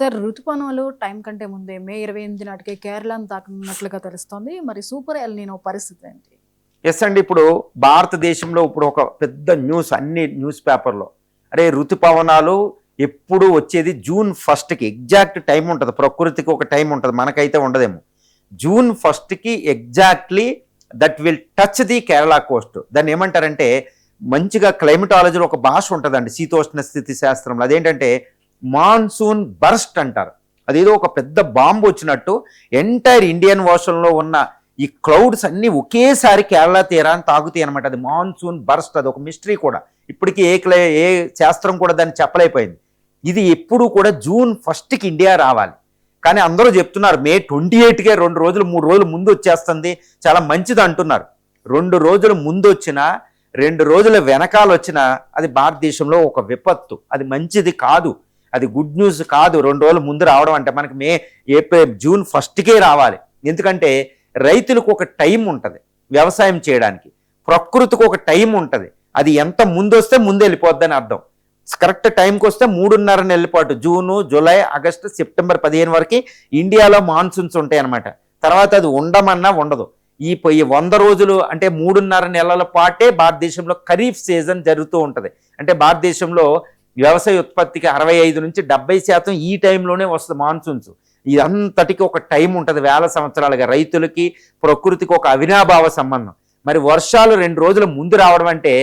Sir ఋతుపవనాలు time కంటే ముందే మే 28 నాటికే కేరళను తాకనున్నట్లుగా తెలుస్తోంది. మరి సూపర్ ఎల్‌నినో పరిస్థితి ఏంటి? ఎస్ అండి. ఇప్పుడు భారతదేశంలో ఇప్పుడు ఒక పెద్ద న్యూస్ అన్ని న్యూస్ పేపర్‌లో అరే ఋతుపవనాలు ఎప్పుడు వచ్చేది జూన్ 1కి ఎగ్జాక్ట్ టైం ఉంటది. ప్రకృతికి ఒక టైం ఉంటది. మనకైతే ఉండదేమో. జూన్ 1కి exactly that will touch the Kerala Coast. దాన్ని ఏమంటారంటే మంచిగా క్లైమటాలజీలో ఒక భాష ఉంటదండి శీతోష్ణ స్థితి శాస్త్రంలో. అదేంటంటే మాన్సూన్ బర్స్ట్ అంటారు. అదేదో ఒక పెద్ద బాంబు వచ్చినట్టు ఎంటైర్ ఇండియన్ ఓషన్లో ఉన్న ఈ క్లౌడ్స్ అన్ని ఒకేసారి కేరళ తీరాన్ని తాగుతాయి అనమాట. అది మాన్సూన్ బర్స్ట్. అది ఒక మిస్టరీ కూడా. ఇప్పటికీ ఏ శాస్త్రం కూడా దాన్ని చెప్పలేకపోయింది. ఇది ఎప్పుడు కూడా జూన్ 1కి ఇండియా రావాలి. కానీ అందరూ చెప్తున్నారు మే 28కే 2 రోజులు 3 రోజులు ముందు వచ్చేస్తుంది, చాలా మంచిది అంటున్నారు. 2 రోజులు ముందు వచ్చినా 2 రోజుల వెనకాల వచ్చినా అది భారతదేశంలో ఒక విపత్తు. అది మంచిది కాదు, అది గుడ్ న్యూస్ కాదు. 2 రోజులు ముందు రావడం అంటే మనకి జూన్ 1కే రావాలి. ఎందుకంటే రైతులకు ఒక టైం ఉంటుంది వ్యవసాయం చేయడానికి, ప్రకృతికి ఒక టైం ఉంటుంది. అది ఎంత ముందు వస్తే ముందు వెళ్ళిపోద్దని అర్థం. కరెక్ట్ టైంకి వస్తే 3.5 నెలల పాటు జూను, జూలై, ఆగస్టు, సెప్టెంబర్ 15 వరకు ఇండియాలో మాన్సూన్స్ ఉంటాయి అన్నమాట. తర్వాత అది ఉండమన్నా ఉండదు. ఈ 100 రోజులు అంటే 3.5 నెలల పాటే భారతదేశంలో ఖరీఫ్ సీజన్ జరుగుతూ ఉంటుంది. అంటే భారతదేశంలో వ్యవసాయ ఉత్పత్తికి 65 నుంచి 70% ఈ టైంలోనే వస్తుంది మాన్సూన్స్. ఇదంతటికి ఒక టైం ఉంటుంది. వేల సంవత్సరాలుగా రైతులకి ప్రకృతికి ఒక అవినాభావ సంబంధం. మరి వర్షాలు 2 రోజుల ముందు రావడం అంటే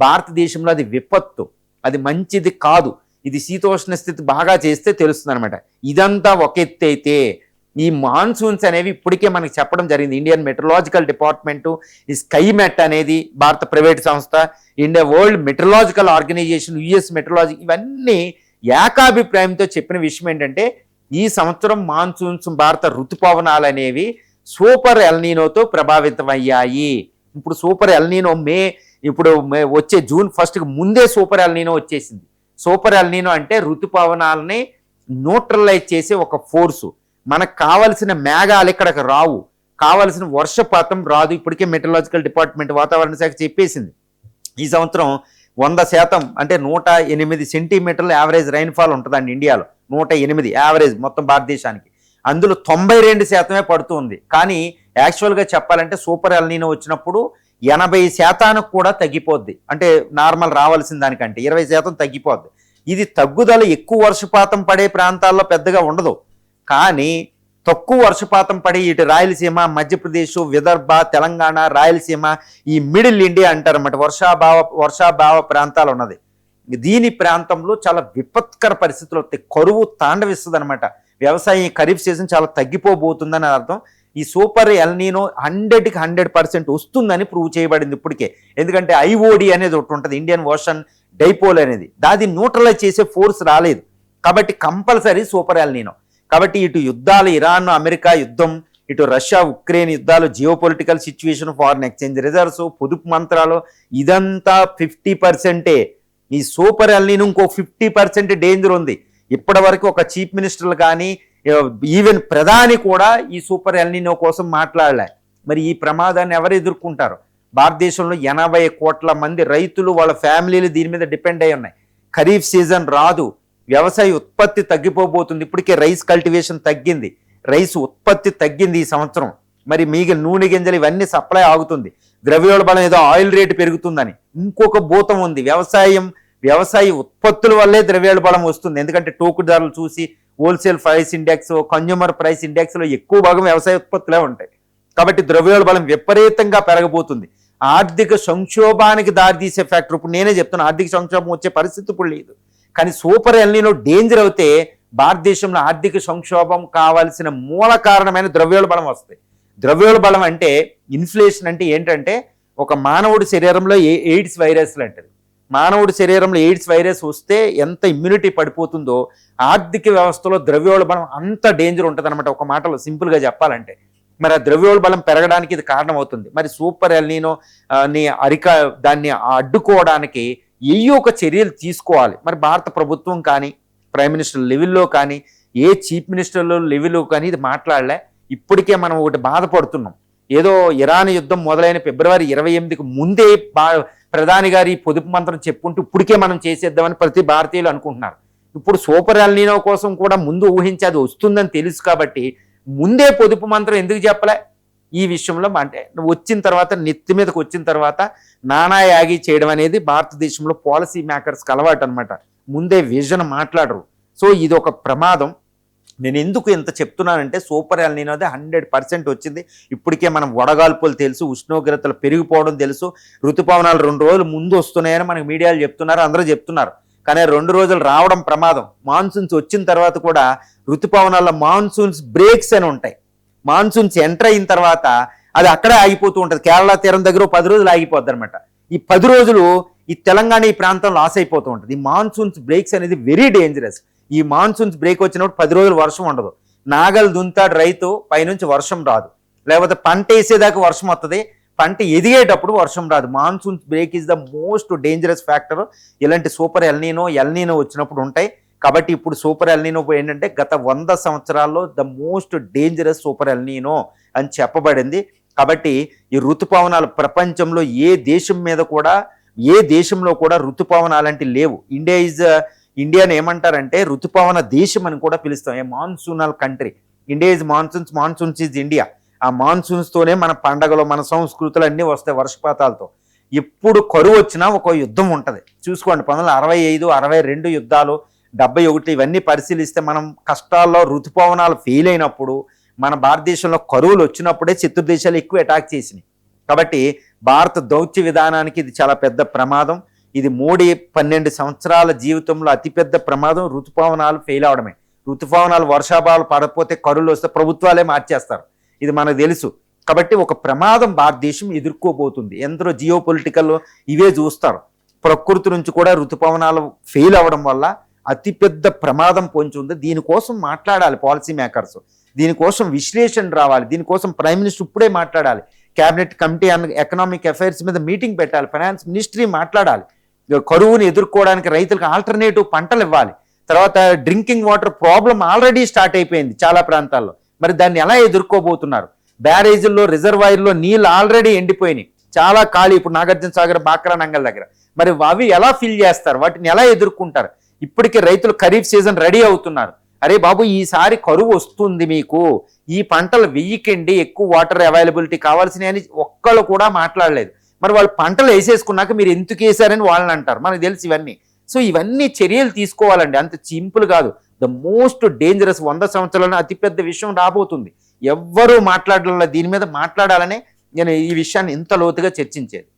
భారతదేశంలో అది విపత్తు, అది మంచిది కాదు. ఇది శీతోష్ణ స్థితి బాగా చేస్తే తెలుస్తుంది అనమాట. ఇదంతా ఒక ఎత్తు అయితే ఈ మాన్సూన్స్ అనేవి ఇప్పటికే మనకి చెప్పడం జరిగింది. ఇండియన్ మెట్రలాజికల్ డిపార్ట్మెంటు, ఈ స్కైమెట్ అనేది భారత ప్రైవేట్ సంస్థ, India world meteorological organisation, US meteorology, ఇవన్నీ ఏకాభిప్రాయంతో చెప్పిన విషయం ఏంటంటే ఈ సంవత్సరం మాన్సూన్స్ భారత ఋతుపవనాలు అనేవి సూపర్ ఎల్‌నినోతో ప్రభావితమయ్యాయి. ఇప్పుడు సూపర్ ఎల్‌నినో వచ్చే జూన్ 1కి ముందే సూపర్ ఎల్‌నినో వచ్చేసింది. సూపర్ ఎల్‌నినో అంటే ఋతుపవనాలని న్యూట్రలైజ్ చేసే ఒక ఫోర్సు. మనకు కావలసిన మేఘాలు ఇక్కడికి రావు, కావలసిన వర్షపాతం రాదు. ఇప్పటికే మెట్రలాజికల్ డిపార్ట్మెంట్ వాతావరణ శాఖ చెప్పేసింది ఈ సంవత్సరం 100% అంటే 108 సెంటీమీటర్ల యావరేజ్ రైన్ఫాల్ ఉంటుందండి ఇండియాలో. 108 యావరేజ్ మొత్తం భారతదేశానికి. అందులో 92% పడుతుంది. కానీ యాక్చువల్గా చెప్పాలంటే సూపర్ ఎల్‌నినో వచ్చినప్పుడు 80% కూడా తగ్గిపోద్ది. అంటే నార్మల్ రావాల్సిన దానికంటే 20% తగ్గిపోద్ది. ఇది తగ్గుదల ఎక్కువ వర్షపాతం పడే ప్రాంతాల్లో పెద్దగా ఉండదు. కానీ తక్కువ వర్షపాతం పడి ఇటు రాయలసీమ, మధ్యప్రదేశ్, విదర్భ, తెలంగాణ, రాయలసీమ, ఈ మిడిల్ ఇండియా అంటారన్నమాట, వర్షాభావ ప్రాంతాలు ఉన్నది. దీని ప్రాంతంలో చాలా విపత్కర పరిస్థితులు వస్తాయి. కరువు తాండవిస్తుంది అనమాట. వ్యవసాయం ఖరీఫ్ సీజన్ చాలా తగ్గిపోబోతుందని అర్థం. ఈ సూపర్ ఎల్‌నినో 100కి 100% వస్తుందని ప్రూవ్ చేయబడింది ఇప్పటికే. ఎందుకంటే ఐఓడి అనేది ఒకటి ఉంటుంది, ఇండియన్ ఓషన్ డైపోల్ అనేది. దాన్ని న్యూట్రలైజ్ చేసే ఫోర్స్ రాలేదు. కాబట్టి కంపల్సరీ సూపర్ ఎల్‌నినో. కాబట్టి ఇటు యుద్ధాలు, ఇరాన్ అమెరికా యుద్ధం, ఇటు రష్యా ఉక్రెయిన్ యుద్ధాలు, geopolitical situation, foreign exchange reserves, పొదుపు మంత్రాలు, ఇదంతా 50%. ఈ సూపర్ ఎల్‌నినో ఇంకో 50% డేంజర్ ఉంది. ఇప్పటి వరకు ఒక చీఫ్ మినిస్టర్లు కానీ ఈవెన్ ప్రధాని కూడా ఈ సూపర్ ఎల్‌నినో కోసం మాట్లాడలే. మరి ఈ ప్రమాదాన్ని ఎవరు ఎదుర్కొంటారు? భారతదేశంలో 80 కోట్ల మంది రైతులు, వాళ్ళ ఫ్యామిలీలు దీని మీద డిపెండ్ అయి ఉన్నాయి. ఖరీఫ్ సీజన్ రాదు, వ్యవసాయ ఉత్పత్తి తగ్గిపోబోతుంది. ఇప్పటికే రైస్ కల్టివేషన్ తగ్గింది, రైస్ ఉత్పత్తి తగ్గింది ఈ సంవత్సరం. మరి మిగిలిన నూనె గింజలు ఇవన్నీ సప్లై ఆగుతుంది. ద్రవ్యోల్బణం ఏదో ఆయిల్ రేటు పెరుగుతుందని ఇంకొక భూతం ఉంది. వ్యవసాయ ఉత్పత్తుల వల్లే ద్రవ్యోల్బణం వస్తుంది. ఎందుకంటే టోకు ధరలు చూసి wholesale price index, consumer price ఇండెక్స్లో ఎక్కువ భాగం వ్యవసాయ ఉత్పత్తులే ఉంటాయి. కాబట్టి ద్రవ్యోల్బణం విపరీతంగా పెరగబోతుంది. ఆర్థిక సంక్షోభానికి దారితీసే ఫ్యాక్టర్. ఇప్పుడు నేనే చెప్తున్నా, ఆర్థిక సంక్షోభం వచ్చే పరిస్థితి ఇప్పుడు లేదు. కానీ సూపర్ ఎల్‌నినో డేంజర్ అవుతే భారతదేశంలో ఆర్థిక సంక్షోభం కావాల్సిన మూల కారణమైన ద్రవ్యోల్బణం వస్తాయి. ద్రవ్యోల్బణం అంటే ఇన్ఫ్లేషన్ అంటే ఏంటంటే ఒక మానవుడి శరీరంలో ఎయిడ్స్ వైరస్ లాంటిది. మానవుడి శరీరంలో ఎయిడ్స్ వైరస్ వస్తే ఎంత ఇమ్యూనిటీ పడిపోతుందో ఆర్థిక వ్యవస్థలో ద్రవ్యోల్బణం అంత డేంజర్ ఉంటుంది అనమాట. ఒక మాటలో సింపుల్గా చెప్పాలంటే మరి ఆ ద్రవ్యోల్బణం పెరగడానికి ఇది కారణం అవుతుంది. మరి సూపర్ ఎల్‌నినో దాన్ని అడ్డుకోవడానికి ఏయో ఒక చర్యలు తీసుకోవాలి. మరి భారత ప్రభుత్వం కానీ, ప్రైమ్ మినిస్టర్ లెవెల్లో కానీ, ఏ చీఫ్ మినిస్టర్ల లెవెల్లో కానీ ఇది మాట్లాడలే. ఇప్పటికే మనం ఒకటి బాధపడుతున్నాం. ఏదో ఇరాన్ యుద్ధం మొదలైన ఫిబ్రవరి 28కి ముందే ప్రధాని గారి పొదుపు మంత్రం చెప్పుకుంటూ ఇప్పటికే మనం చేసేద్దామని ప్రతి భారతీయులు అనుకుంటున్నారు. ఇప్పుడు సూపర్ ఎల్నినో కోసం కూడా ముందు ఊహించి అది వస్తుందని తెలుసు కాబట్టి ముందే పొదుపు మంత్రం ఎందుకు చెప్పలే ఈ విషయంలో? అంటే వచ్చిన తర్వాత నెత్తి మీదకి వచ్చిన తర్వాత నానా యాగి చేయడం అనేది భారతదేశంలో పాలసీ మేకర్స్కి అలవాటు అనమాట. ముందే విజన్ మాట్లాడరు. సో ఇది ఒక ప్రమాదం. నేను ఎందుకు ఇంత చెప్తున్నానంటే సూపర్ ఎల్నినో అది 100% వచ్చింది. ఇప్పటికే మనం వడగాల్పులు తెలుసు, ఉష్ణోగ్రతలు పెరిగిపోవడం తెలుసు, ఋతుపవనాలు 2 రోజులు ముందు వస్తున్నాయని మనకి మీడియాలు చెప్తున్నారు, అందరూ చెప్తున్నారు. కానీ 2 రోజులు రావడం ప్రమాదం. మాన్సూన్స్ వచ్చిన తర్వాత కూడా ఋతుపవనాల్లో మాన్సూన్స్ బ్రేక్స్ అని ఉంటాయి. మాన్సూన్స్ ఎంటర్ అయిన తర్వాత అది అక్కడే ఆగిపోతూ ఉంటుంది. కేరళ తీరం దగ్గర 10 రోజులు ఆగిపోద్ది అనమాట. ఈ 10 రోజులు ఈ తెలంగాణ ఈ ప్రాంతం లాస్ అయిపోతూ ఉంటుంది. ఈ మాన్సూన్స్ బ్రేక్స్ అనేది వెరీ డేంజరస్. ఈ మాన్సూన్స్ బ్రేక్ వచ్చినప్పుడు 10 రోజులు వర్షం ఉండదు. నాగలు దుంతాడు రైతు, పైనుంచి వర్షం రాదు. లేకపోతే పంట వేసేదాకా వర్షం వస్తుంది, పంట ఎదిగేటప్పుడు వర్షం రాదు. Monsoons break is the most dangerous factor. ఇలాంటి సూపర్ ఎల్నినో వచ్చినప్పుడు ఉంటాయి. కాబట్టి ఇప్పుడు సూపర్ ఎల్నినో ఏంటంటే గత 100 సంవత్సరాల్లో the most dangerous super El Niño అని చెప్పబడింది. కాబట్టి ఈ ఋతుపవనాలు ప్రపంచంలో ఏ దేశంలో కూడా ఋతుపవనాలంటే లేవు. ఇండియాని ఏమంటారంటే ఋతుపవన దేశం అని కూడా పిలుస్తాం. A monsoonal country. India is monsoons is India. ఆ మాన్సూన్స్తోనే మన పండగలు, మన సంస్కృతులు అన్నీ వస్తాయి వర్షపాతాలతో. ఎప్పుడు కరువు వచ్చినా ఒక యుద్ధం ఉంటుంది. చూసుకోండి, 1965, 62 యుద్ధాలు, 71 ఇవన్నీ పరిశీలిస్తే మనం కష్టాల్లో ఋతుపవనాలు ఫెయిల్ అయినప్పుడు, మన భారతదేశంలో కరువులు వచ్చినప్పుడే శత్రు దేశాలు ఎక్కువ అటాక్ చేసినాయి. కాబట్టి భారత దౌత్య విధానానికి ఇది చాలా పెద్ద ప్రమాదం. ఇది మోడీ 12 సంవత్సరాల జీవితంలో అతిపెద్ద ప్రమాదం ఋతుపవనాలు ఫెయిల్ అవడమే. ఋతుపవనాలు వర్షాభావాలు పడకపోతే కరువులు వస్తే ప్రభుత్వాలే మార్చేస్తారు. ఇది మనకు తెలుసు. కాబట్టి ఒక ప్రమాదం భారతదేశం ఎదుర్కోబోతుంది. ఎందరో జియో పొలిటికల్ ఇవే చూస్తారు. ప్రకృతి నుంచి కూడా ఋతుపవనాలు ఫెయిల్ అవ్వడం వల్ల అతిపెద్ద ప్రమాదం పొంచి ఉంది. దీనికోసం మాట్లాడాలి పాలసీ మేకర్స్, దీనికోసం విశ్లేషణ రావాలి, దీనికోసం ప్రైమ్ మినిస్టర్ ఇప్పుడే మాట్లాడాలి. Cabinet committee on economic affairs మీద మీటింగ్ పెట్టాలి, ఫైనాన్స్ మినిస్ట్రీ మాట్లాడాలి. కరువుని ఎదుర్కోవడానికి రైతులకు ఆల్టర్నేటివ్ పంటలు ఇవ్వాలి. తర్వాత drinking water problem already start అయిపోయింది చాలా ప్రాంతాల్లో. మరి దాన్ని ఎలా ఎదుర్కోబోతున్నారు? బ్యారేజీల్లో, రిజర్వాయర్లో నీళ్ళు ఆల్రెడీ ఎండిపోయినాయి, చాలా ఖాళీ. ఇప్పుడు నాగార్జున సాగర్, బాక్రా నంగల్ దగ్గర మరి అవి ఎలా ఫిల్ చేస్తారు? వాటిని ఎలా ఎదుర్కొంటారు? ఇప్పటికే రైతులు ఖరీఫ్ సీజన్ రెడీ అవుతున్నారు. అరే బాబు, ఈసారి కరువు వస్తుంది, మీకు ఈ పంటలు వెయ్యకండి, ఎక్కువ వాటర్ అవైలబిలిటీ కావాల్సినవి అని ఒక్కళ్ళు కూడా మాట్లాడలేదు. మరి వాళ్ళు పంటలు వేసేసుకున్నాక మీరు ఎందుకు వేసారని వాళ్ళని అంటారు. మనకు తెలుసు ఇవన్నీ. సో ఇవన్నీ చర్యలు తీసుకోవాలండి, అంత సింపుల్ కాదు. ద మోస్ట్ డేంజరస్ 100 సంవత్సరాల అతిపెద్ద విషయం రాబోతుంది. ఎవ్వరూ మాట్లాడాల, దీని మీద మాట్లాడాలనే నేను ఈ విషయాన్ని ఇంత లోతుగా చర్చించేది.